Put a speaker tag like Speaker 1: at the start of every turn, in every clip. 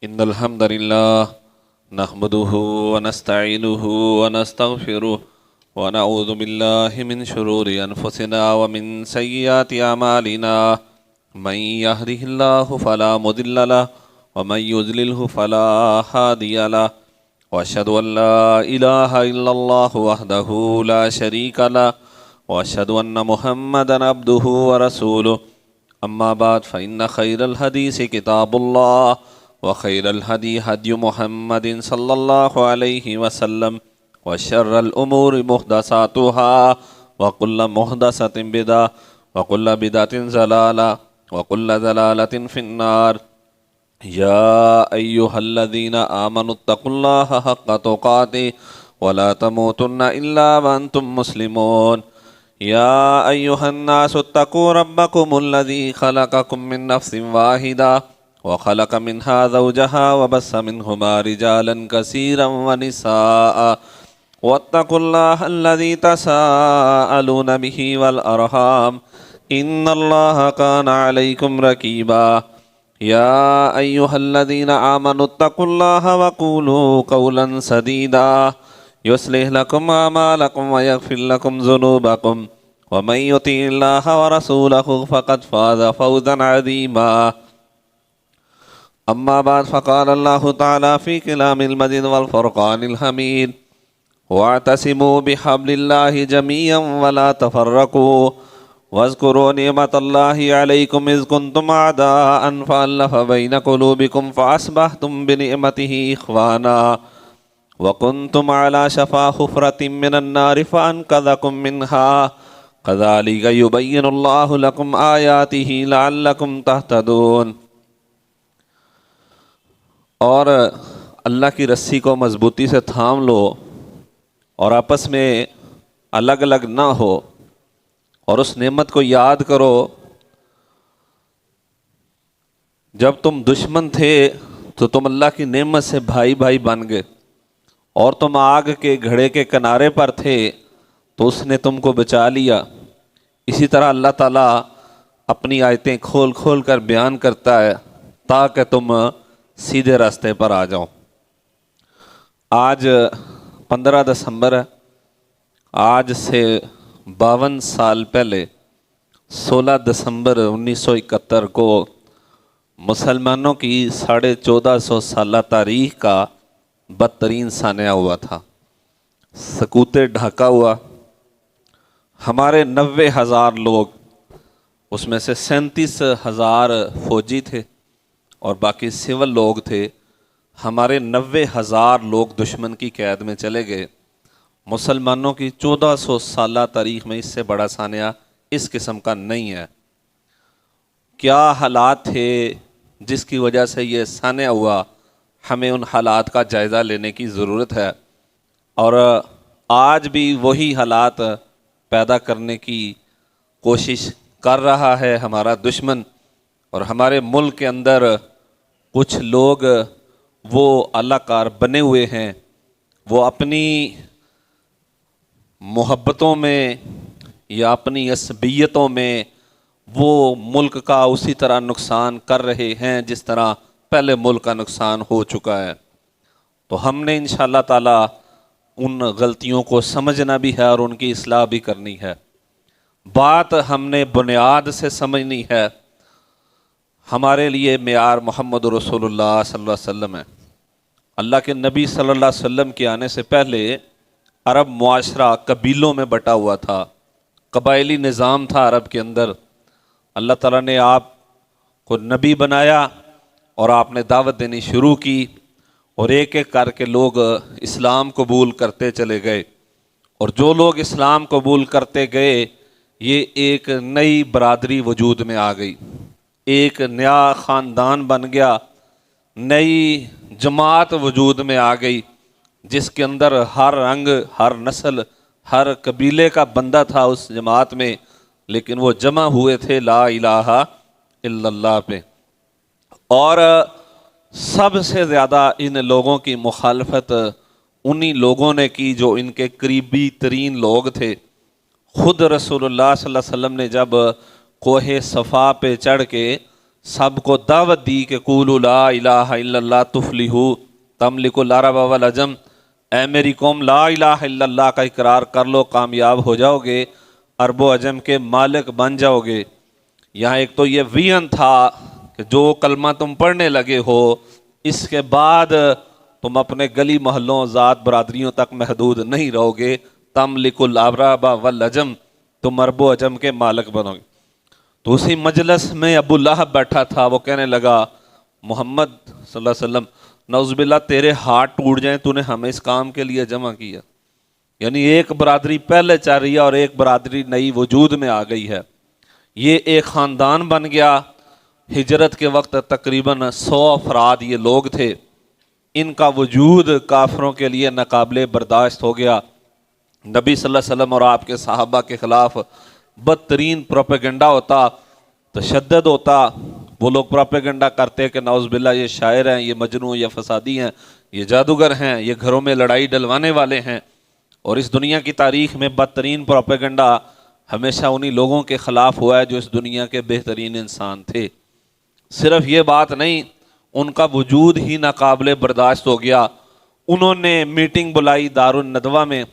Speaker 1: إن الحمد لله نحمده ونستعينه ونستغفره ونعوذ بالله من شرور أنفسنا ومن سيئات أعمالنا من يهده الله فلا مضل له ومن يضلله فلا هادي له وأشهد أن لا إله إلا الله وحده لا شريك له وأشهد أن محمدا عبده ورسوله أما بعد فإن خير الحديث كتاب الله وخير الهدي هدي محمد صلى الله عليه وسلم وشر الأمور محدثاتها وكل محدثة بدعة وكل بدعة ضلالة وكل ضلالة في النار يا أيها الذين آمنوا اتقوا الله حق تقاته ولا تموتن إلا وأنتم مسلمون يا أيها الناس اتقوا ربكم الذي خلقكم من نفس واحدة وخلق منها زوجها وبث منهما رجالا كثيرا ونساء واتقوا الله الذي تساءلون به والأرحام إن الله كان عليكم رقيبا يا أيها الذين آمنوا اتقوا الله وقولوا قولا سديدا يصلح لكم أعمالكم ويغفر لكم ذنوبكم ومن يطع الله ورسوله فقد فاز فوزا عظيما أما بعد فقال الله تعالى في كلام المجيد والفرقان الحميد واعتصموا بحبل الله جميعا ولا تفرقوا واذكروا نعمة الله عليكم إذ كنتم أعداء فألف بين قلوبكم فأصبحتم بنعمته إخوانا وكنتم على شفا حفرة من النار فأنقذكم منها كذلك يبين الله لكم آياته لعلكم تهتدون۔ اور اللہ کی رسی کو مضبوطی سے تھام لو اور آپس میں الگ الگ نہ ہو اور اس نعمت کو یاد کرو جب تم دشمن تھے تو تم اللہ کی نعمت سے بھائی بھائی بن گئے، اور تم آگ کے گھڑے کے کنارے پر تھے تو اس نے تم کو بچا لیا۔ اسی طرح اللہ تعالیٰ اپنی آیتیں کھول کھول کر بیان کرتا ہے تاکہ تم سیدھے راستے پر آ جاؤ۔ آج 15 دسمبر ہے۔ آج سے 52 سال پہلے 16 دسمبر 1971 کو مسلمانوں کی 1450 سالہ تاریخ کا بدترین سانحہ ہوا تھا۔ سکوتے ڈھاکہ ہوا، ہمارے 90,000 لوگ، اس میں سے 37,000 فوجی تھے اور باقی سول لوگ تھے، ہمارے 90,000 لوگ دشمن کی قید میں چلے گئے۔ مسلمانوں کی 1400 سالہ تاریخ میں اس سے بڑا سانحہ اس قسم کا نہیں ہے۔ کیا حالات تھے جس کی وجہ سے یہ سانحہ ہوا، ہمیں ان حالات کا جائزہ لینے کی ضرورت ہے، اور آج بھی وہی حالات پیدا کرنے کی کوشش کر رہا ہے ہمارا دشمن۔ اور ہمارے ملک کے اندر کچھ لوگ وہ اللہ کار بنے ہوئے ہیں، وہ اپنی محبتوں میں یا اپنی عصبیتوں میں وہ ملک کا اسی طرح نقصان کر رہے ہیں جس طرح پہلے ملک کا نقصان ہو چکا ہے۔ تو ہم نے انشاءاللہ تعالی ان غلطیوں کو سمجھنا بھی ہے اور ان کی اصلاح بھی کرنی ہے۔ بات ہم نے بنیاد سے سمجھنی ہے۔ ہمارے لیے معیار محمد رسول اللہ صلی اللہ علیہ وسلم ہے۔ اللہ کے نبی صلی اللہ علیہ وسلم کے آنے سے پہلے عرب معاشرہ قبیلوں میں بٹا ہوا تھا، قبائلی نظام تھا عرب کے اندر۔ اللہ تعالیٰ نے آپ کو نبی بنایا اور آپ نے دعوت دینی شروع کی، اور ایک ایک کر کے لوگ اسلام قبول کرتے چلے گئے، اور جو لوگ اسلام قبول کرتے گئے یہ ایک نئی برادری وجود میں آ گئی، ایک نیا خاندان بن گیا، نئی جماعت وجود میں آ گئی جس کے اندر ہر رنگ، ہر نسل، ہر قبیلے کا بندہ تھا اس جماعت میں، لیکن وہ جمع ہوئے تھے لا الہ الا اللہ پہ۔ اور سب سے زیادہ ان لوگوں کی مخالفت انہی لوگوں نے کی جو ان کے قریبی ترین لوگ تھے۔ خود رسول اللہ صلی اللہ علیہ وسلم نے جب کوہ صفا پہ چڑھ کے سب کو دعوت دی کہ قولوا لا الہ الا اللہ تفلحوا تملکوا العرب والعجم، اے میری قوم لا الہ الا اللہ کا اقرار کر لو، کامیاب ہو جاؤ گے، عرب و عجم کے مالک بن جاؤ گے۔ یہاں ایک تو یہ وین تھا کہ جو کلمہ تم پڑھنے لگے ہو اس کے بعد تم اپنے گلی محلوں ذات برادریوں تک محدود نہیں رہو گے، تملکوا العرب والعجم، تم عرب و عجم کے مالک بنو گے۔ تو اسی مجلس میں ابو لہب بیٹھا تھا، وہ کہنے لگا محمد صلی اللہ علیہ وسلم نعوذ باللہ تیرے ہاتھ ٹوٹ جائیں، تو نے ہمیں اس کام کے لیے جمع کیا۔ یعنی ایک برادری پہلے چل رہی ہے اور ایک برادری نئی وجود میں آ گئی ہے، یہ ایک خاندان بن گیا۔ ہجرت کے وقت تقریباً 100 افراد یہ لوگ تھے، ان کا وجود کافروں کے لیے ناقابل برداشت ہو گیا۔ نبی صلی اللہ علیہ وسلم اور آپ کے صحابہ کے خلاف بدترین پروپیگنڈا ہوتا، تشدد ہوتا، وہ لوگ پروپیگنڈا کرتے کہ نعوذ باللہ یہ شاعر ہیں، یہ مجنون، یہ فسادی ہیں، یہ جادوگر ہیں، یہ گھروں میں لڑائی ڈلوانے والے ہیں۔ اور اس دنیا کی تاریخ میں بدترین پروپیگنڈا ہمیشہ انہی لوگوں کے خلاف ہوا ہے جو اس دنیا کے بہترین انسان تھے۔ صرف یہ بات نہیں، ان کا وجود ہی ناقابل برداشت ہو گیا۔ انہوں نے میٹنگ بلائی دارالندوہ میں،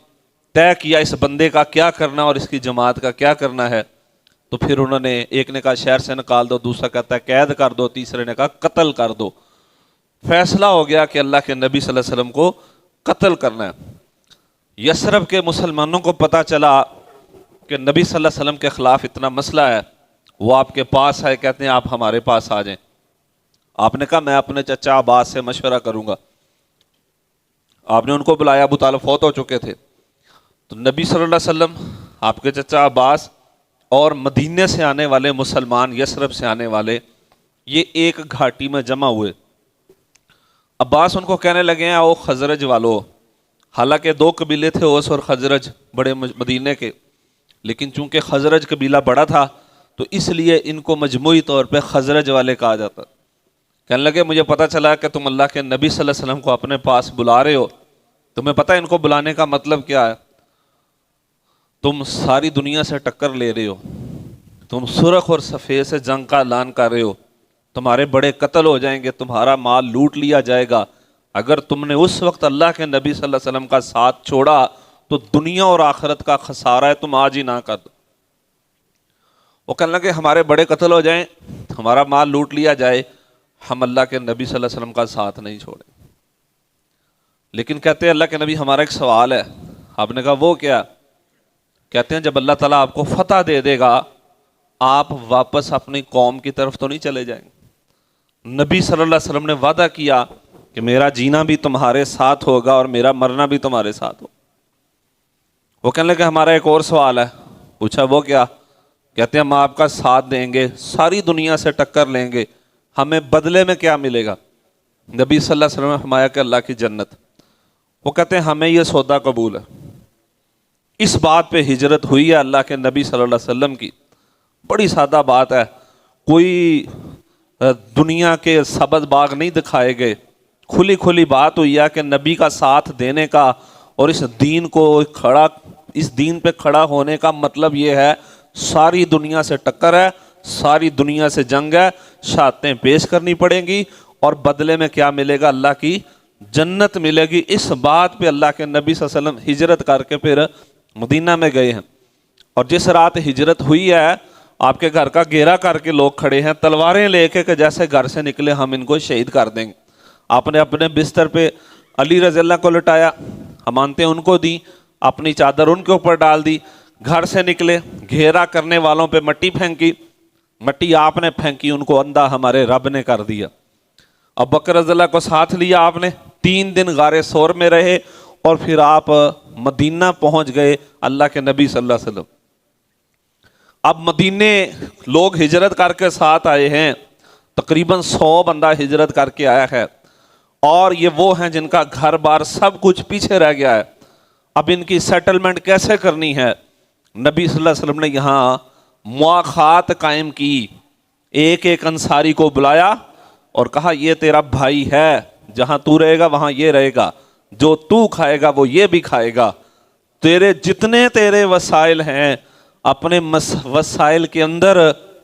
Speaker 1: طے کیا اس بندے کا کیا کرنا اور اس کی جماعت کا کیا کرنا ہے۔ تو پھر انہوں نے، ایک نے کہا شہر سے نکال دو، دوسرا کہتا ہے قید کر دو، تیسرے نے کہا قتل کر دو۔ فیصلہ ہو گیا کہ اللہ کے نبی صلی اللہ علیہ وسلم کو قتل کرنا ہے۔ یثرب کے مسلمانوں کو پتہ چلا کہ نبی صلی اللہ علیہ وسلم کے خلاف اتنا مسئلہ ہے، وہ آپ کے پاس آئے، کہتے ہیں آپ ہمارے پاس آ جائیں۔ آپ نے کہا میں اپنے چچا عباس سے مشورہ کروں گا۔ آپ نے ان کو بلایا، ابو طالب فوت ہو چکے تھے۔ تو نبی صلی اللہ علیہ وسلم، آپ کے چچا عباس اور مدینے سے آنے والے مسلمان، یثرب سے آنے والے، یہ ایک گھاٹی میں جمع ہوئے۔ عباس ان کو کہنے لگے ہیں او خزرج والو، حالانکہ 2 قبیلے تھے، اوس اور خزرج، بڑے مدینے کے، لیکن چونکہ خزرج قبیلہ بڑا تھا تو اس لیے ان کو مجموعی طور پہ خزرج والے کہا جاتا۔ کہنے لگے مجھے پتہ چلا کہ تم اللہ کے نبی صلی اللہ علیہ وسلم کو اپنے پاس بلا رہے ہو، تمہیں پتہ ہے ان کو بلانے کا مطلب کیا ہے؟ تم ساری دنیا سے ٹکر لے رہے ہو، تم سرخ اور سفید سے جنگ کا اعلان کر رہے ہو، تمہارے بڑے قتل ہو جائیں گے، تمہارا مال لوٹ لیا جائے گا۔ اگر تم نے اس وقت اللہ کے نبی صلی اللہ علیہ وسلم کا ساتھ چھوڑا تو دنیا اور آخرت کا خسارہ ہے، تم آج ہی نہ کر دو۔ وہ کہنے لگے ہمارے بڑے قتل ہو جائیں، ہمارا مال لوٹ لیا جائے، ہم اللہ کے نبی صلی اللہ علیہ وسلم کا ساتھ نہیں چھوڑیں۔ لیکن کہتے ہیں اللہ کے نبی ہمارا ایک سوال ہے۔ آپ نے کہا وہ کیا؟ کہتے ہیں جب اللہ تعالیٰ آپ کو فتح دے دے گا، آپ واپس اپنی قوم کی طرف تو نہیں چلے جائیں گے؟ نبی صلی اللہ علیہ وسلم نے وعدہ کیا کہ میرا جینا بھی تمہارے ساتھ ہوگا اور میرا مرنا بھی تمہارے ساتھ ہوگا۔ وہ کہنے لگے ہمارا ایک اور سوال ہے۔ پوچھا وہ کیا؟ کہتے ہیں ہم آپ کا ساتھ دیں گے، ساری دنیا سے ٹکر لیں گے، ہمیں بدلے میں کیا ملے گا؟ نبی صلی اللہ علیہ وسلم نے فرمایا کہ اللہ کی جنت۔ وہ کہتے ہیں ہمیں یہ سودا قبول ہے۔ اس بات پہ ہجرت ہوئی ہے اللہ کے نبی صلی اللہ علیہ وسلم کی۔ بڑی سادہ بات ہے، کوئی دنیا کے سبز باغ نہیں دکھائے گئے، کھلی کھلی بات ہوئی ہے کہ نبی کا ساتھ دینے کا اور اس دین پہ کھڑا ہونے کا مطلب یہ ہے ساری دنیا سے ٹکر ہے، ساری دنیا سے جنگ ہے، شہادتیں پیش کرنی پڑیں گی اور بدلے میں کیا ملے گا؟ اللہ کی جنت ملے گی۔ اس بات پہ اللہ کے نبی صلی اللہ علیہ وسلم ہجرت کر کے پھر مدینہ میں گئے ہیں۔ اور جس رات ہجرت ہوئی ہے آپ کے گھر کا گھیرا کر کے لوگ کھڑے ہیں تلواریں لے کے کہ جیسے گھر سے نکلے ہم ان کو شہید کر دیں گے۔ آپ نے اپنے بستر پہ علی رضی اللہ کو لٹایا، امانتیں ان کو دیں، اپنی چادر ان کے اوپر ڈال دی، گھر سے نکلے، گھیرا کرنے والوں پہ مٹی پھینکی، مٹی آپ نے پھینکی، ان کو اندھا ہمارے رب نے کر دیا۔ اب بکر رضی اللہ کو ساتھ لیا آپ نے، 3 دن غار ثور میں رہے اور پھر آپ مدینہ پہنچ گئے اللہ کے نبی صلی اللہ علیہ وسلم۔ اب مدینے لوگ ہجرت کر کے ساتھ آئے ہیں، تقریباً 100 بندہ ہجرت کر کے آیا ہے، اور یہ وہ ہیں جن کا گھر بار سب کچھ پیچھے رہ گیا ہے۔ اب ان کی سیٹلمنٹ کیسے کرنی ہے؟ نبی صلی اللہ علیہ وسلم نے یہاں مواخات قائم کی، ایک ایک انصاری کو بلایا اور کہا یہ تیرا بھائی ہے، جہاں تو رہے گا وہاں یہ رہے گا، جو تو کھائے گا وہ یہ بھی کھائے گا، تیرے جتنے تیرے وسائل ہیں اپنے وسائل کے اندر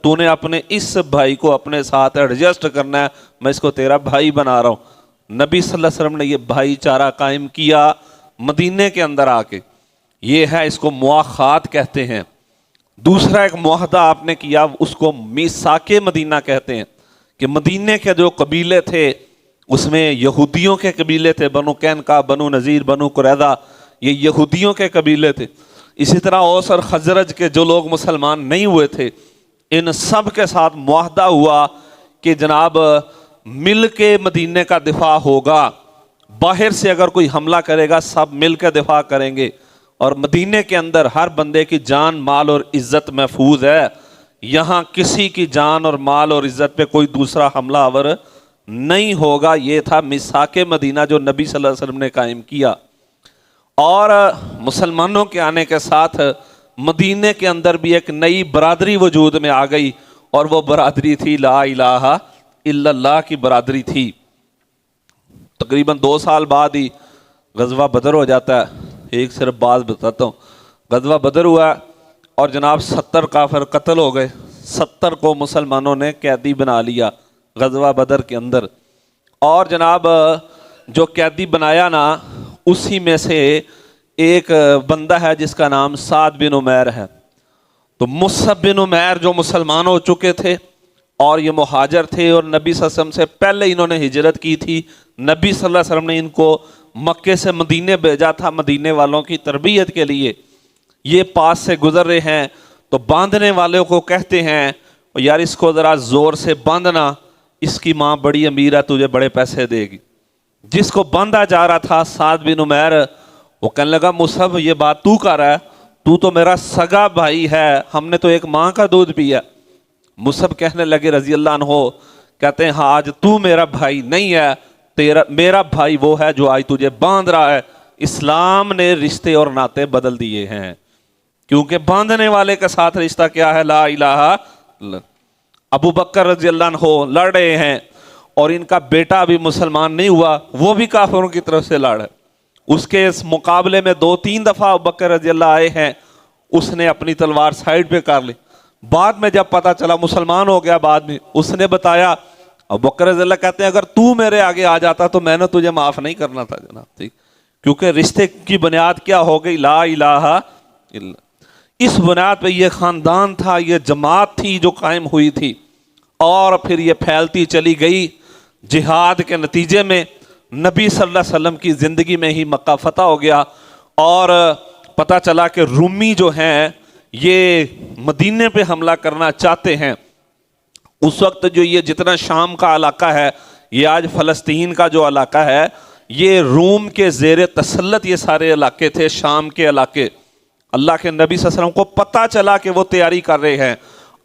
Speaker 1: تو نے اپنے اس بھائی کو اپنے ساتھ ایڈجسٹ کرنا ہے، میں اس کو تیرا بھائی بنا رہا ہوں۔ نبی صلی اللہ علیہ وسلم نے یہ بھائی چارہ قائم کیا مدینے کے اندر آ کے، یہ ہے، اس کو مواخات کہتے ہیں۔ دوسرا ایک معاہدہ آپ نے کیا، اس کو میثاق مدینہ کہتے ہیں، کہ مدینے کے جو قبیلے تھے اس میں یہودیوں کے قبیلے تھے، بنو قینقاع، بنو نذیر، بنو قریظہ، یہ یہودیوں کے قبیلے تھے۔ اسی طرح اوس اور خزرج کے جو لوگ مسلمان نہیں ہوئے تھے، ان سب کے ساتھ معاہدہ ہوا کہ جناب مل کے مدینے کا دفاع ہوگا، باہر سے اگر کوئی حملہ کرے گا سب مل کے دفاع کریں گے، اور مدینے کے اندر ہر بندے کی جان مال اور عزت محفوظ ہے، یہاں کسی کی جان اور مال اور عزت پہ کوئی دوسرا حملہ آور نہیں ہوگا۔ یہ تھا میثاق مدینہ جو نبی صلی اللہ علیہ وسلم نے قائم کیا۔ اور مسلمانوں کے آنے کے ساتھ مدینے کے اندر بھی ایک نئی برادری وجود میں آ گئی، اور وہ برادری تھی لا الہ الا اللہ کی برادری تھی۔ تقریباً 2 سال بعد ہی غزوہ بدر ہو جاتا ہے۔ ایک صرف بات بتاتا ہوں، غزوہ بدر ہوا اور جناب 70 کافر قتل ہو گئے، 70 کو مسلمانوں نے قیدی بنا لیا غزوہ بدر کے اندر۔ اور جناب جو قیدی بنایا نا، اسی میں سے ایک بندہ ہے جس کا نام سعد بن عمیر ہے۔ تو مصعب بن عمیر جو مسلمان ہو چکے تھے اور یہ مہاجر تھے، اور نبی صلی اللہ علیہ وسلم سے پہلے انہوں نے ہجرت کی تھی، نبی صلی اللہ علیہ وسلم نے ان کو مکے سے مدینے بھیجا تھا مدینے والوں کی تربیت کے لیے۔ یہ پاس سے گزر رہے ہیں تو باندھنے والوں کو کہتے ہیں یار اس کو ذرا زور سے باندھنا، اس کی ماں بڑی امیر ہے، تجھے بڑے پیسے دے گی۔ جس کو باندھا جا رہا تھا سعد بن عمیر، وہ کہنے لگا مصعب یہ بات تو کر رہا ہے، تو میرا سگا بھائی ہے، ہم نے تو ایک ماں کا دودھ پیا۔ مصعب کہنے لگے رضی اللہ عنہ، کہتے ہیں ہاں آج تو میرا بھائی نہیں ہے، میرا بھائی وہ ہے جو آج تجھے باندھ رہا ہے۔ اسلام نے رشتے اور ناطے بدل دیے ہیں، کیونکہ باندھنے والے کے ساتھ رشتہ کیا ہے؟ لا الہ الا اللہ۔ ابو بکر رضی اللہ عنہ لڑ رہے ہیں، اور ان کا بیٹا بھی مسلمان نہیں ہوا، وہ بھی کافروں کی طرف سے لڑ ہے۔ اس کے اس مقابلے میں 2-3 دفعہ ابو بکر رضی اللہ آئے ہیں، اس نے اپنی تلوار سائیڈ پہ کر لی۔ بعد میں جب پتا چلا مسلمان ہو گیا، بعد میں اس نے بتایا، ابو بکر رضی اللہ کہتے ہیں اگر تو میرے آگے آ جاتا تو میں نے تجھے معاف نہیں کرنا تھا جناب، ٹھیک، کیونکہ رشتے کی بنیاد کیا ہو گئی؟ لا الہ الا اللہ۔ اس بنیاد پہ یہ خاندان تھا، یہ جماعت تھی جو قائم ہوئی تھی، اور پھر یہ پھیلتی چلی گئی۔ جہاد کے نتیجے میں نبی صلی اللہ علیہ وسلم کی زندگی میں ہی مکہ فتح ہو گیا، اور پتہ چلا کہ رومی جو ہیں یہ مدینے پہ حملہ کرنا چاہتے ہیں۔ اس وقت جو یہ جتنا شام کا علاقہ ہے، یہ آج فلسطین کا جو علاقہ ہے، یہ روم کے زیر تسلط یہ سارے علاقے تھے، شام کے علاقے۔ اللہ کے نبی صلی اللہ علیہ وسلم کو پتہ چلا کہ وہ تیاری کر رہے ہیں،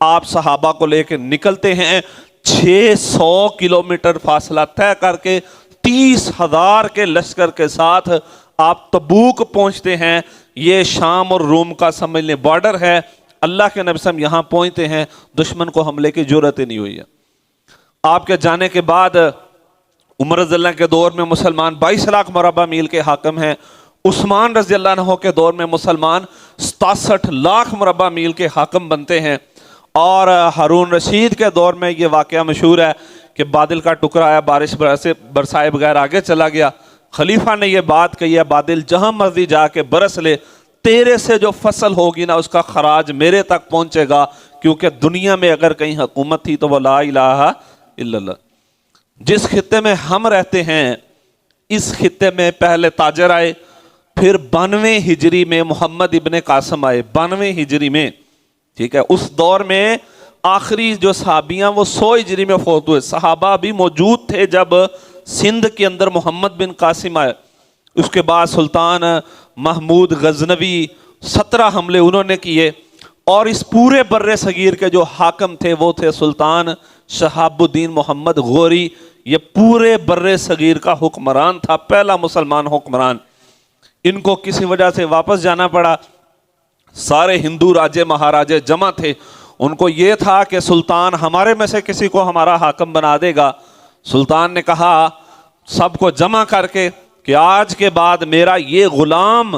Speaker 1: آپ صحابہ کو لے کے نکلتے ہیں، 600 کلومیٹر فاصلہ طے کر کے 30,000 کے لشکر کے ساتھ آپ تبوک پہنچتے ہیں۔ یہ شام اور روم کا سمجھ لیں بارڈر ہے۔ اللہ کے نبی صلی اللہ علیہ وسلم یہاں پہنچتے ہیں، دشمن کو حملے کی جرأت ہی نہیں ہوئی ہے۔ آپ کے جانے کے بعد عمر رضی اللہ کے دور میں مسلمان 22 لاکھ مربع میل کے حاکم ہیں۔ عثمان رضی اللہ عنہ کے دور میں مسلمان 67 لاکھ مربع میل کے حاکم بنتے ہیں۔ اور ہارون رشید کے دور میں یہ واقعہ مشہور ہے کہ بادل کا ٹکڑا آیا، بارش برسائے بغیر آگے چلا گیا۔ خلیفہ نے یہ بات کہی ہے بادل جہاں مرضی جا کے برس لے، تیرے سے جو فصل ہوگی نا اس کا خراج میرے تک پہنچے گا، کیونکہ دنیا میں اگر کہیں حکومت تھی تو وہ لا الہ الا اللہ۔ جس خطے میں ہم رہتے ہیں، اس خطے میں پہلے تاجر آئے، پھر 92 ہجری میں محمد ابن قاسم آئے، 92 ہجری میں، ٹھیک ہے۔ اس دور میں آخری جو صحابیاں وہ 100 ہجری میں فوت ہوئے، صحابہ بھی موجود تھے جب سندھ کے اندر محمد بن قاسم آئے۔ اس کے بعد سلطان محمود غزنوی 17 حملے انہوں نے کیے، اور اس پورے بر صغیر کے جو حاکم تھے وہ تھے سلطان شہاب الدین محمد غوری۔ یہ پورے بر صغیر کا حکمران تھا، پہلا مسلمان حکمران۔ ان کو کسی وجہ سے واپس جانا پڑا، سارے ہندو راجے مہاراجے جمع تھے، ان کو یہ تھا کہ سلطان ہمارے میں سے کسی کو ہمارا حاکم بنا دے گا۔ سلطان نے کہا سب کو جمع کر کے کہ آج کے بعد میرا یہ غلام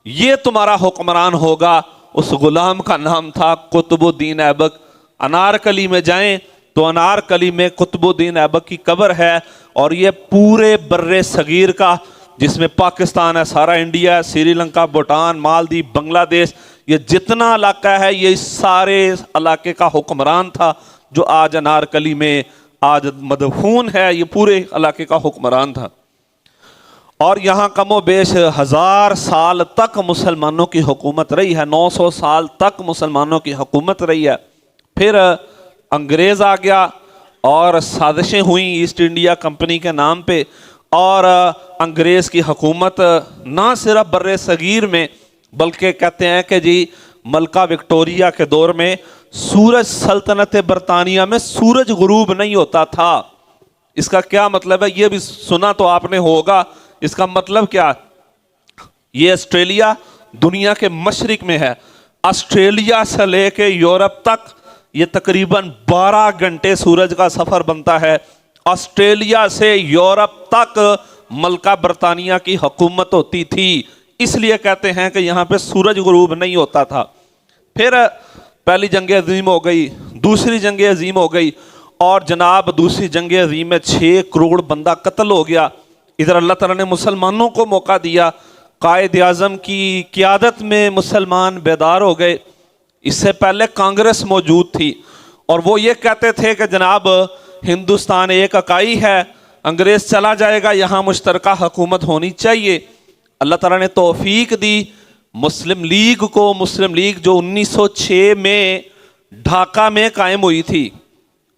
Speaker 1: یہ تمہارا حکمران ہوگا۔ اس غلام کا نام تھا قطب الدین ایبک انارکلی میں جائیں تو انارکلی میں قطب الدین ایبک کی قبر ہے، اور یہ پورے بر صغیر کا، جس میں پاکستان ہے، سارا انڈیا ہے، سری لنکا، بھوٹان، مالدیپ، بنگلہ دیش، یہ جتنا علاقہ ہے یہ اس سارے علاقے کا حکمران تھا جو آج انارکلی میں آج مدفون ہے، یہ پورے علاقے کا حکمران تھا۔ اور یہاں کم و بیش 1000 سال تک مسلمانوں کی حکومت رہی ہے، 900 سال تک مسلمانوں کی حکومت رہی ہے۔ پھر انگریز آ گیا اور سازشیں ہوئیں ایسٹ انڈیا کمپنی کے نام پہ، اور انگریز کی حکومت نہ صرف بر صغیر میں بلکہ کہتے ہیں کہ جی ملکہ وکٹوریہ کے دور میں سورج سلطنت برطانیہ میں سورج غروب نہیں ہوتا تھا۔ اس کا کیا مطلب ہے یہ بھی سنا تو آپ نے ہوگا، اس کا مطلب کیا؟ یہ آسٹریلیا دنیا کے مشرق میں ہے، آسٹریلیا سے لے کے یورپ تک یہ تقریباً 12 گھنٹے سورج کا سفر بنتا ہے۔ آسٹریلیا سے یورپ تک ملکہ برطانیہ کی حکومت ہوتی تھی، اس لیے کہتے ہیں کہ یہاں پہ سورج غروب نہیں ہوتا تھا۔ پھر پہلی جنگ عظیم ہو گئی، دوسری جنگ عظیم ہو گئی، اور جناب دوسری جنگ عظیم میں 6 کروڑ بندہ قتل ہو گیا۔ ادھر اللہ تعالیٰ نے مسلمانوں کو موقع دیا، قائد اعظم کی قیادت میں مسلمان بیدار ہو گئے۔ اس سے پہلے کانگریس موجود تھی اور وہ یہ کہتے تھے کہ جناب ہندوستان ایک اکائی ہے، انگریز چلا جائے گا، یہاں مشترکہ حکومت ہونی چاہیے۔ اللہ تعالیٰ نے توفیق دی مسلم لیگ کو، مسلم لیگ جو 1906 میں ڈھاکہ میں قائم ہوئی تھی۔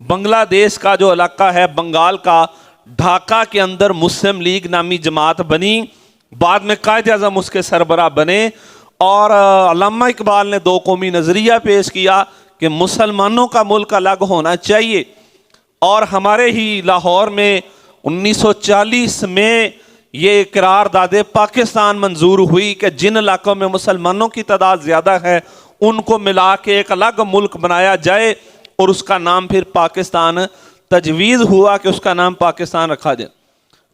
Speaker 1: بنگلہ دیش کا جو علاقہ ہے بنگال کا، ڈھاکہ کے اندر مسلم لیگ نامی جماعت بنی، بعد میں قائد اعظم اس کے سربراہ بنے، اور علامہ اقبال نے 2 قومی نظریہ پیش کیا کہ مسلمانوں کا ملک الگ ہونا چاہیے۔ اور ہمارے ہی لاہور میں 1940 میں یہ قرارداد پاکستان منظور ہوئی کہ جن علاقوں میں مسلمانوں کی تعداد زیادہ ہے ان کو ملا کے ایک الگ ملک بنایا جائے، اور اس کا نام پھر پاکستان تجویز ہوا کہ اس کا نام پاکستان رکھا جائے۔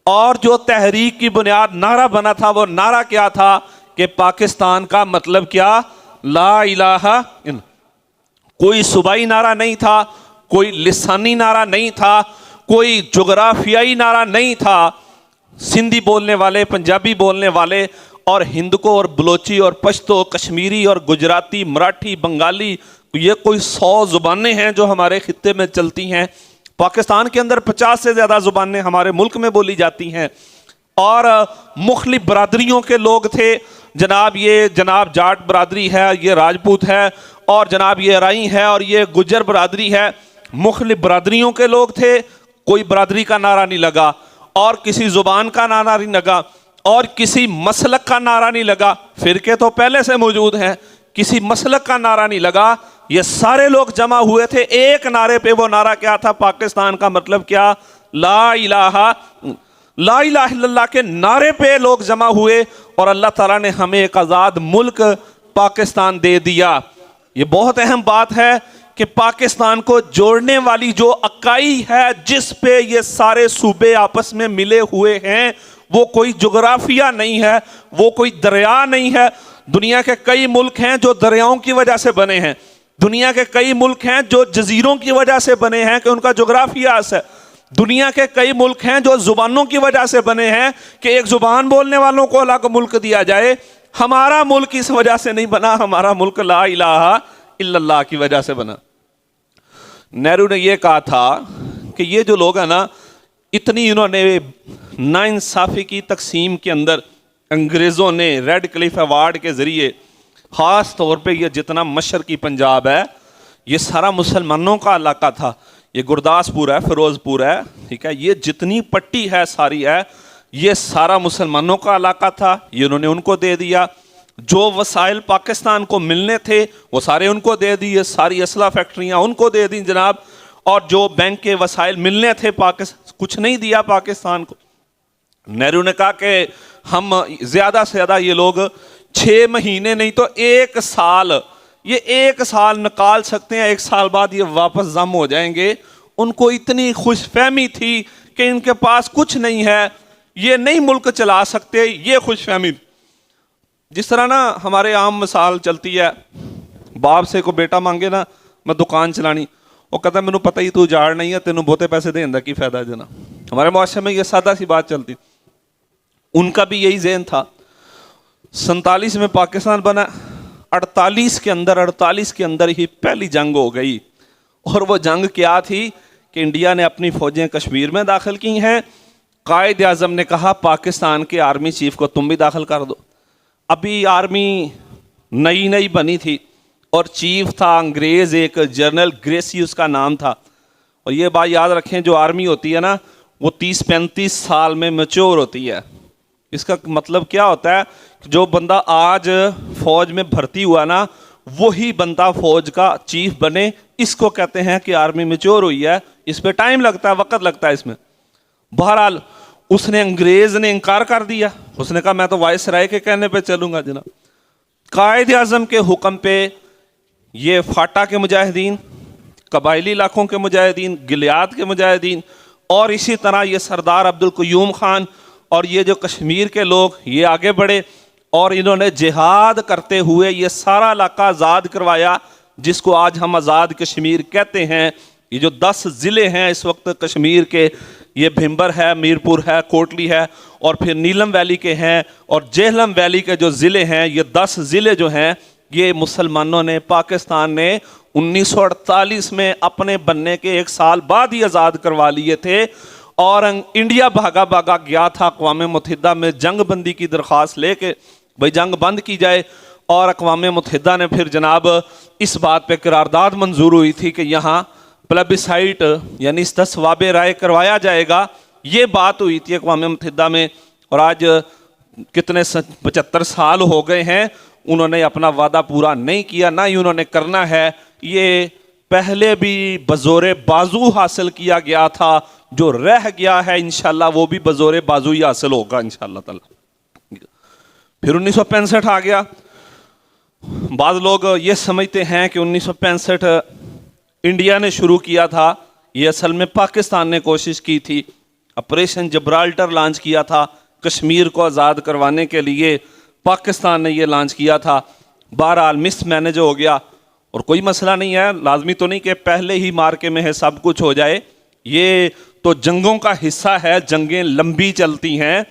Speaker 1: اور جو تحریک کی بنیاد نعرہ بنا تھا وہ نعرہ کیا تھا کہ پاکستان کا مطلب کیا؟ لا الہ الا، کوئی صوبائی نعرہ نہیں تھا، کوئی لسانی نعرہ نہیں تھا، کوئی جغرافیائی نعرہ نہیں تھا۔ سندھی بولنے والے، پنجابی بولنے والے، اور ہندکو اور بلوچی اور پشتو، کشمیری اور گجراتی، مراٹھی، بنگالی، یہ کوئی 100 زبانیں ہیں جو ہمارے خطے میں چلتی ہیں۔ پاکستان کے اندر 50 سے زیادہ زبانیں ہمارے ملک میں بولی جاتی ہیں، اور مختلف برادریوں کے لوگ تھے۔ جناب یہ جناب جاٹ برادری ہے، یہ راجپوت ہے، اور جناب یہ رائی ہے، اور یہ گجر برادری ہے۔ مختلف برادریوں کے لوگ تھے، کوئی برادری کا نعرہ نہیں لگا، اور کسی زبان کا نعرہ نہیں لگا، اور کسی مسلک کا نعرہ نہیں لگا۔ فرقے تو پہلے سے موجود ہیں، کسی مسلک کا نعرہ نہیں لگا۔ یہ سارے لوگ جمع ہوئے تھے ایک نعرے پہ۔ وہ نعرہ کیا تھا؟ پاکستان کا مطلب کیا؟ لا الہ، لا الہ الا اللہ کے نعرے پہ لوگ جمع ہوئے، اور اللہ تعالیٰ نے ہمیں ایک آزاد ملک پاکستان دے دیا۔ یہ بہت اہم بات ہے کہ پاکستان کو جوڑنے والی جو اکائی ہے جس پہ یہ سارے صوبے آپس میں ملے ہوئے ہیں، وہ کوئی جغرافیہ نہیں ہے، وہ کوئی دریا نہیں ہے۔ دنیا کے کئی ملک ہیں جو دریاؤں کی وجہ سے بنے ہیں، دنیا کے کئی ملک ہیں جو جزیروں کی وجہ سے بنے ہیں کہ ان کا جغرافیہ ہے، دنیا کے کئی ملک ہیں جو زبانوں کی وجہ سے بنے ہیں کہ ایک زبان بولنے والوں کو الگ ملک دیا جائے۔ ہمارا ملک اس وجہ سے نہیں بنا، ہمارا ملک لا الہ الا اللہ کی وجہ سے بنا۔ نہرو نے یہ کہا تھا کہ یہ جو لوگ ہیں نا، اتنی انہوں نے ناانصافی کی تقسیم کے اندر انگریزوں نے ریڈ کلف ایوارڈ کے ذریعے، خاص طور پہ یہ جتنا مشرقی پنجاب ہے یہ سارا مسلمانوں کا علاقہ تھا، یہ گرداسپور ہے، فیروز پور ہے، ٹھیک ہے، یہ جتنی پٹی ہے ساری ہے یہ سارا مسلمانوں کا علاقہ تھا، یہ انہوں نے ان کو دے دیا۔ جو وسائل پاکستان کو ملنے تھے وہ سارے ان کو دے دیے، ساری اسلحہ فیکٹریاں ان کو دے دیں جناب، اور جو بینک کے وسائل ملنے تھے کچھ نہیں دیا پاکستان کو۔ نہرو نے کہا کہ ہم زیادہ سے زیادہ یہ لوگ 6 مہینے نہیں تو 1 سال، یہ 1 سال نکال سکتے ہیں، 1 سال بعد یہ واپس ضم ہو جائیں گے۔ ان کو اتنی خوش فہمی تھی کہ ان کے پاس کچھ نہیں ہے، یہ نہیں ملک چلا سکتے، یہ خوش فہمی۔ جس طرح نا ہمارے عام مثال چلتی ہے، باپ سے کو بیٹا مانگے نا، میں دکان چلانی. وہ کہتا ہے مینوں پتہ ہی تو جاڑ نہیں ہے, تینوں بہتے پیسے دین دا کی فائدہ جنا. ہمارے معاشرے میں یہ سادہ سی بات چلتی. ان کا بھی یہی ذہن تھا. 47 میں پاکستان بنا, 48 کے اندر ہی پہلی جنگ ہو گئی. اور وہ جنگ کیا تھی کہ انڈیا نے اپنی فوجیں کشمیر میں داخل کی ہیں. قائد اعظم نے کہا پاکستان کے آرمی چیف کو تم بھی داخل کر دو. ابھی آرمی نئی بنی تھی اور چیف تھا انگریز, ایک جنرل گریسی اس کا نام تھا. اور یہ بات یاد رکھیں, جو آرمی ہوتی ہے نا وہ 30-35 سال میں میچور ہوتی ہے. اس کا مطلب کیا ہوتا ہے کہ جو بندہ آج فوج میں بھرتی ہوا نا وہی بندہ فوج کا چیف بنے. اس کو کہتے ہیں کہ آرمی میچور ہوئی ہے. اس پہ ٹائم لگتا ہے, وقت لگتا ہے اس میں. بہرحال اس نے, انگریز نے انکار کر دیا. اس نے کہا میں تو وائس رائے کے کہنے پہ چلوں گا جناب. قائد اعظم کے حکم پہ یہ فاٹا کے مجاہدین, قبائلی علاقوں کے مجاہدین, گلیات کے مجاہدین, اور اسی طرح یہ سردار عبدالقیوم خان اور یہ جو کشمیر کے لوگ یہ آگے بڑھے اور انہوں نے جہاد کرتے ہوئے یہ سارا علاقہ آزاد کروایا جس کو آج ہم آزاد کشمیر کہتے ہیں. یہ جو 10 ضلع ہیں اس وقت کشمیر کے, یہ بھمبر ہے, میرپور ہے, کوٹلی ہے, اور پھر نیلم ویلی کے ہیں, اور جہلم ویلی کے جو ضلع ہیں, یہ 10 ضلع جو ہیں یہ مسلمانوں نے, پاکستان نے 1948 میں اپنے بننے کے 1 سال بعد ہی آزاد کروا لیے تھے. اور انڈیا بھاگا گیا تھا اقوام متحدہ میں جنگ بندی کی درخواست لے کے, بھائی جنگ بند کی جائے. اور اقوام متحدہ نے پھر جناب اس بات پہ قرارداد منظور ہوئی تھی کہ یہاں پلبسائٹ یعنی استصواب رائے کروایا جائے گا. یہ بات ہوئی تھی اقوام متحدہ میں. اور آج کتنے 75 سال ہو گئے ہیں, انہوں نے اپنا وعدہ پورا نہیں کیا, نہ ہی انہوں نے کرنا ہے. یہ پہلے بھی بزور بازو حاصل کیا گیا تھا, جو رہ گیا ہے انشاءاللہ وہ بھی بزور بازو ہی حاصل ہوگا انشاءاللہ تعالی. پھر 1965 آ گیا. بعض لوگ یہ سمجھتے ہیں کہ 1965 انڈیا نے شروع کیا تھا, یہ اصل میں پاکستان نے کوشش کی تھی. آپریشن جبرالٹر لانچ کیا تھا کشمیر کو آزاد کروانے کے لیے, پاکستان نے یہ لانچ کیا تھا. بہرحال مس مینج ہو گیا. اور کوئی مسئلہ نہیں ہے, لازمی تو نہیں کہ پہلے ہی مارکے میں ہے سب کچھ ہو جائے. یہ تو جنگوں کا حصہ ہے, جنگیں لمبی چلتی ہیں.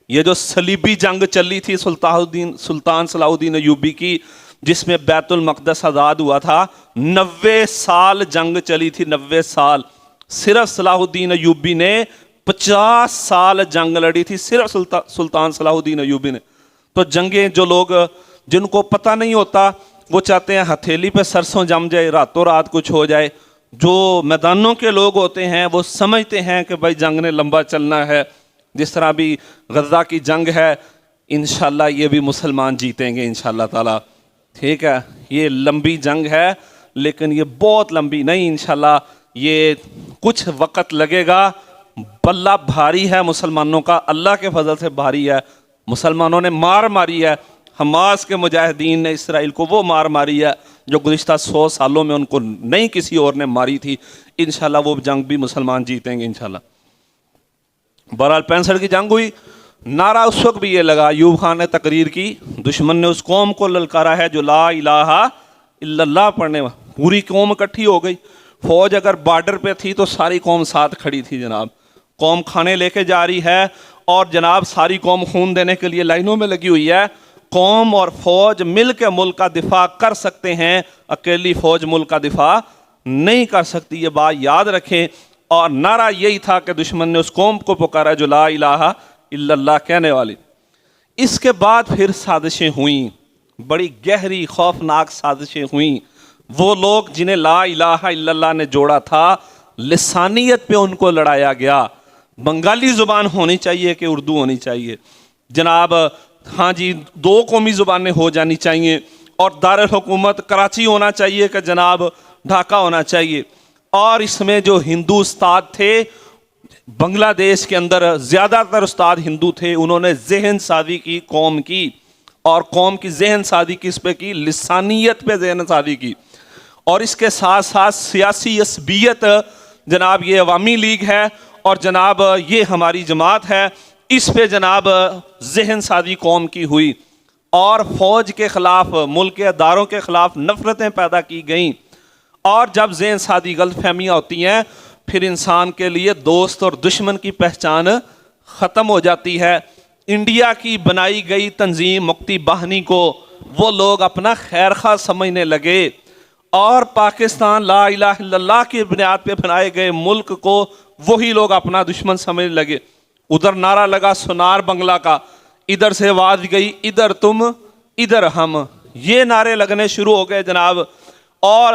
Speaker 1: یہ جو صلیبی جنگ چلی تھی سلطان صلاح الدین ایوبی کی, جس میں بیت المقدس آزاد ہوا تھا, 90 سال جنگ چلی تھی, 90 سال. صرف صلاح الدین ایوبی نے 50 سال جنگ لڑی تھی, صرف سلطان صلاح الدین ایوبی نے. تو جنگیں جو لوگ جن کو پتہ نہیں ہوتا وہ چاہتے ہیں ہتھیلی پہ سرسوں جم جائے, راتوں رات کچھ ہو جائے. جو میدانوں کے لوگ ہوتے ہیں وہ سمجھتے ہیں کہ بھائی جنگ نے لمبا چلنا ہے. جس طرح بھی غزہ کی جنگ ہے, انشاءاللہ یہ بھی مسلمان جیتیں گے انشاءاللہ تعالی. ٹھیک ہے, یہ لمبی جنگ ہے لیکن یہ بہت لمبی نہیں, انشاءاللہ یہ کچھ وقت لگے گا. بلہ بھاری ہے مسلمانوں کا, اللہ کے فضل سے بھاری ہے. مسلمانوں نے مار ماری ہے, حماس کے مجاہدین نے اسرائیل کو وہ مار ماری ہے جو گزشتہ 100 سالوں میں ان کو نہیں کسی اور نے ماری تھی. انشاءاللہ وہ جنگ بھی مسلمان جیتیں گے انشاءاللہ. بہرحال 65 کی جنگ ہوئی. نعرہ اس وقت بھی یہ لگا, ایوب خان نے تقریر کی, دشمن نے اس قوم کو للکارا ہے جو لا الہ الا اللہ پڑھنے والا. پوری قوم اکٹھی ہو گئی. فوج اگر بارڈر پہ تھی تو ساری قوم ساتھ کھڑی تھی جناب. قوم کھانے لے کے جا رہی ہے اور جناب ساری قوم خون دینے کے لیے لائنوں میں لگی ہوئی ہے. قوم اور فوج مل کے ملک کا دفاع کر سکتے ہیں, اکیلی فوج ملک کا دفاع نہیں کر سکتی, یہ بات یاد رکھیں. اور نعرہ یہی تھا کہ دشمن نے اس قوم کو پکارا جو لا الہ الا اللہ کہنے والی. اس کے بعد پھر سازشیں ہوئیں, بڑی گہری خوفناک سازشیں ہوئیں. وہ لوگ جنہیں لا الہ الا اللہ نے جوڑا تھا, لسانیت پہ ان کو لڑایا گیا. بنگالی زبان ہونی چاہیے کہ اردو ہونی چاہیے جناب, ہاں جی 2 قومی زبانیں ہو جانی چاہیے, اور دارالحکومت کراچی ہونا چاہیے کہ جناب ڈھاکہ ہونا چاہیے. اور اس میں جو ہندو استاد تھے بنگلہ دیش کے اندر, زیادہ تر استاد ہندو تھے, انہوں نے ذہن سازی کی قوم کی, اور قوم کی ذہن سازی کس پہ کی, لسانیت پہ ذہن سازی کی. اور اس کے ساتھ ساتھ سیاسی عصبیت, جناب یہ عوامی لیگ ہے اور جناب یہ ہماری جماعت ہے, اس پہ جناب ذہن سازی قوم کی ہوئی. اور فوج کے خلاف, ملک کے اداروں کے خلاف نفرتیں پیدا کی گئیں. اور جب ذہن سادی غلط فہمیاں ہوتی ہیں پھر انسان کے لیے دوست اور دشمن کی پہچان ختم ہو جاتی ہے۔ انڈیا کی بنائی گئی تنظیم مکتی باہنی کو وہ لوگ اپنا خیر خواہ سمجھنے لگے اور پاکستان لا الہ الا اللہ کی بنیاد پہ بنائے گئے ملک کو وہی لوگ اپنا دشمن سمجھنے لگے۔ ادھر نعرہ لگا سونار بنگلہ کا، ادھر سے آواز گئی ادھر تم ادھر ہم، یہ نعرے لگنے شروع ہو گئے جناب۔ اور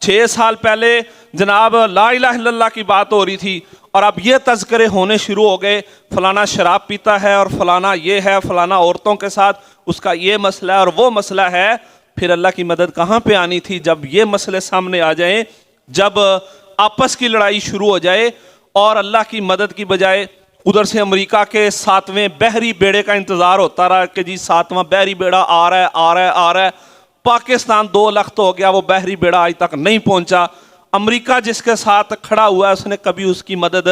Speaker 1: 6 سال پہلے جناب لا الہ الا اللہ کی بات ہو رہی تھی اور اب یہ تذکرے ہونے شروع ہو گئے، فلانا شراب پیتا ہے اور فلانا یہ ہے، فلانا عورتوں کے ساتھ اس کا یہ مسئلہ ہے اور وہ مسئلہ ہے۔ پھر اللہ کی مدد کہاں پہ آنی تھی جب یہ مسئلے سامنے آ جائیں، جب آپس کی لڑائی شروع ہو جائے اور اللہ کی مدد کی بجائے ادھر سے امریکہ کے 7ویں بحری بیڑے کا انتظار ہوتا رہا کہ جی 7واں بحری بیڑا آ رہا ہے آ رہا ہے آ رہا ہے۔ پاکستان 2 لخت ہو گیا، وہ بحری بیڑا آج تک نہیں پہنچا۔ امریکہ جس کے ساتھ کھڑا ہوا ہے اس نے کبھی اس کی مدد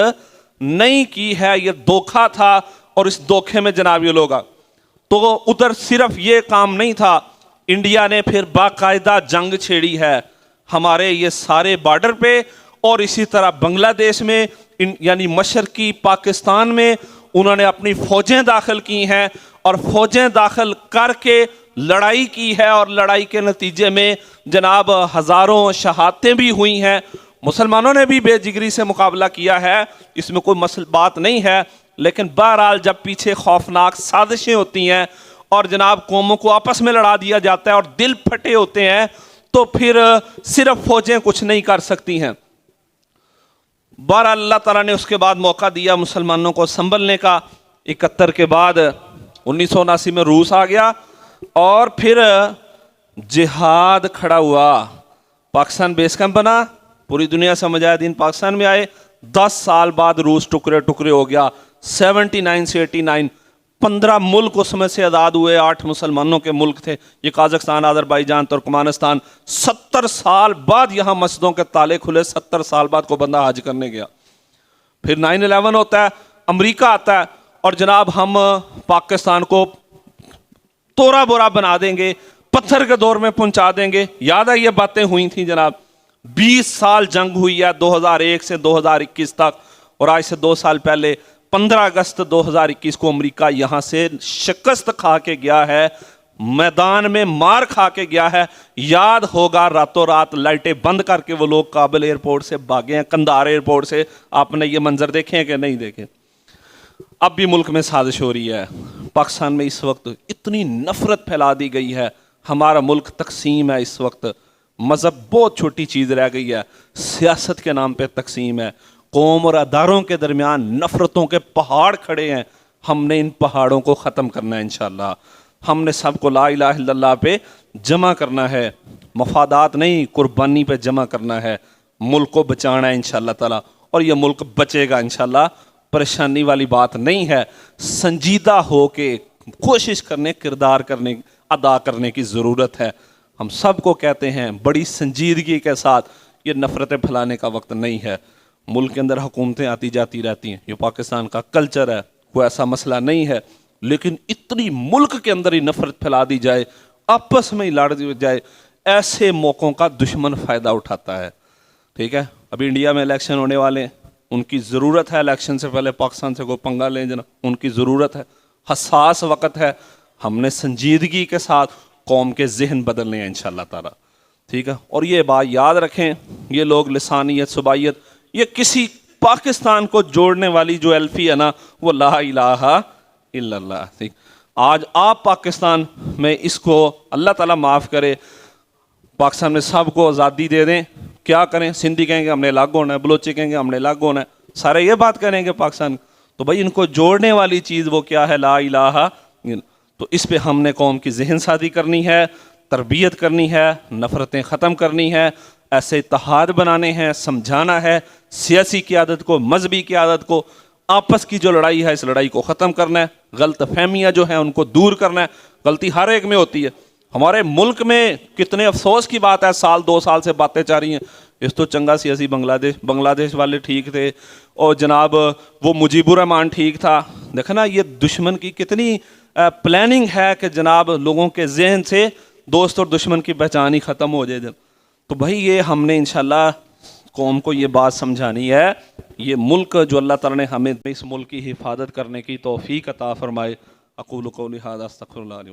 Speaker 1: نہیں کی ہے، یہ دھوکہ تھا اور اس دھوکے میں جناب یہ لوگ تو ادھر صرف یہ کام نہیں تھا، انڈیا نے پھر باقاعدہ جنگ چھیڑی ہے ہمارے یہ سارے بارڈر پہ اور اسی طرح بنگلہ دیش میں یعنی مشرقی پاکستان میں انہوں نے اپنی فوجیں داخل کی ہیں اور فوجیں داخل کر کے لڑائی کی ہے اور لڑائی کے نتیجے میں جناب ہزاروں شہادتیں بھی ہوئی ہیں۔ مسلمانوں نے بھی بے جگری سے مقابلہ کیا ہے، اس میں کوئی بات نہیں ہے، لیکن بہرحال جب پیچھے خوفناک سازشیں ہوتی ہیں اور جناب قوموں کو آپس میں لڑا دیا جاتا ہے اور دل پھٹے ہوتے ہیں تو پھر صرف فوجیں کچھ نہیں کر سکتی ہیں۔ بہرحال اللہ تعالیٰ نے اس کے بعد موقع دیا مسلمانوں کو سنبھلنے کا۔ 71 کے بعد 1979 میں روس آ گیا اور پھر جہاد کھڑا ہوا، پاکستان بیس کیمپ بنا، پوری دنیا سے مجاہدین پاکستان میں آئے۔ 10 سال بعد روس ٹکڑے ٹکڑے ہو گیا، 79 سے 89 15 ملک اس میں سے آزاد ہوئے، 8 مسلمانوں کے ملک تھے، یہ قازقستان، آذربائیجان، ترکمانستان۔ 70 سال بعد یہاں مسجدوں کے تالے کھلے، 70 سال بعد کو بندہ حج کرنے گیا۔ پھر 9/11 ہوتا ہے، امریکہ آتا ہے اور جناب ہم پاکستان کو توڑا بورا بنا دیں گے، پتھر کے دور میں پہنچا دیں گے۔ یاد ہے یہ باتیں ہوئی تھیں جناب۔ 20 سال جنگ ہوئی ہے 2001 سے 2021 تک، اور آج سے 2 سال پہلے 15 اگست 2021 کو امریکہ یہاں سے شکست کھا کے گیا ہے، میدان میں مار کھا کے گیا ہے۔ یاد ہوگا راتوں رات لائٹیں بند کر کے وہ لوگ کابل ایئرپورٹ سے بھاگے ہیں، قندھار ایئرپورٹ سے۔ آپ نے یہ منظر دیکھے ہیں کہ نہیں دیکھے؟ اب بھی ملک میں سازش ہو رہی ہے۔ پاکستان میں اس وقت اتنی نفرت پھیلا دی گئی ہے، ہمارا ملک تقسیم ہے اس وقت، مذہب بہت چھوٹی چیز رہ گئی ہے، سیاست کے نام پہ تقسیم ہے، قوم اور اداروں کے درمیان نفرتوں کے پہاڑ کھڑے ہیں۔ ہم نے ان پہاڑوں کو ختم کرنا ہے انشاءاللہ۔ ہم نے سب کو لا الہ الا اللہ پہ جمع کرنا ہے، مفادات نہیں، قربانی پہ جمع کرنا ہے، ملک کو بچانا ہے انشاءاللہ تعالی، اور یہ ملک بچے گا انشاءاللہ۔ پریشانی والی بات نہیں ہے، سنجیدہ ہو کے کوشش کرنے، کردار کرنے، ادا کرنے کی ضرورت ہے۔ ہم سب کو کہتے ہیں بڑی سنجیدگی کے ساتھ، یہ نفرتیں پھیلانے کا وقت نہیں ہے۔ ملک کے اندر حکومتیں آتی جاتی رہتی ہیں، یہ پاکستان کا کلچر ہے، کوئی ایسا مسئلہ نہیں ہے، لیکن اتنی ملک کے اندر ہی نفرت پھیلا دی جائے، آپس میں ہی لڑ دی جائے، ایسے موقعوں کا دشمن فائدہ اٹھاتا ہے۔ ٹھیک ہے، ابھی انڈیا میں الیکشن ہونے والے ہیں، ان کی ضرورت ہے الیکشن سے پہلے پاکستان سے کوئی پنگا لیں جناب، ان کی ضرورت ہے، حساس وقت ہے، ہم نے سنجیدگی کے ساتھ قوم کے ذہن بدلنے ہیں انشاءاللہ تعالی۔ ٹھیک ہے، اور یہ بات یاد رکھیں، یہ لوگ لسانیت، صوبائیت، یہ کسی پاکستان کو جوڑنے والی جو ایلفی ہے نا، وہ لا الہ الا اللہ۔ ٹھیک، آج آپ پاکستان میں اس کو اللہ تعالیٰ معاف کرے، پاکستان میں سب کو آزادی دے دیں، کیا کریں؟ سندھی کہیں گے ہم نے الگ ہونا ہے، بلوچی کہیں گے ہم نے الگ ہونا ہے، سارے یہ بات کریں گے پاکستان، تو بھائی ان کو جوڑنے والی چیز وہ کیا ہے؟ لا الہ۔ تو اس پہ ہم نے قوم کی ذہن سازی کرنی ہے، تربیت کرنی ہے، نفرتیں ختم کرنی ہے، ایسے اتحاد بنانے ہیں، سمجھانا ہے سیاسی قیادت کو، مذہبی قیادت کو، آپس کی جو لڑائی ہے اس لڑائی کو ختم کرنا ہے، غلط فہمیاں جو ہیں ان کو دور کرنا ہے۔ غلطی ہر ایک میں ہوتی ہے، ہمارے ملک میں کتنے افسوس کی بات ہے، 2 سال سے باتیں چل رہی ہیں اس تو چنگا سیاسی بنگلہ دیش والے ٹھیک تھے، اور جناب وہ مجیب الرحمان ٹھیک تھا۔ دیکھنا یہ دشمن کی کتنی پلاننگ ہے کہ جناب لوگوں کے ذہن سے دوست اور دشمن کی پہچان ہی ختم ہو جائے۔
Speaker 2: تو بھائی یہ ہم نے انشاءاللہ قوم کو یہ بات سمجھانی ہے، یہ ملک جو اللہ تعالیٰ نے ہمیں اس ملک کی حفاظت کرنے کی توفیق عطا فرمائے۔ اقول قولی ھذا استغفر اللہ علی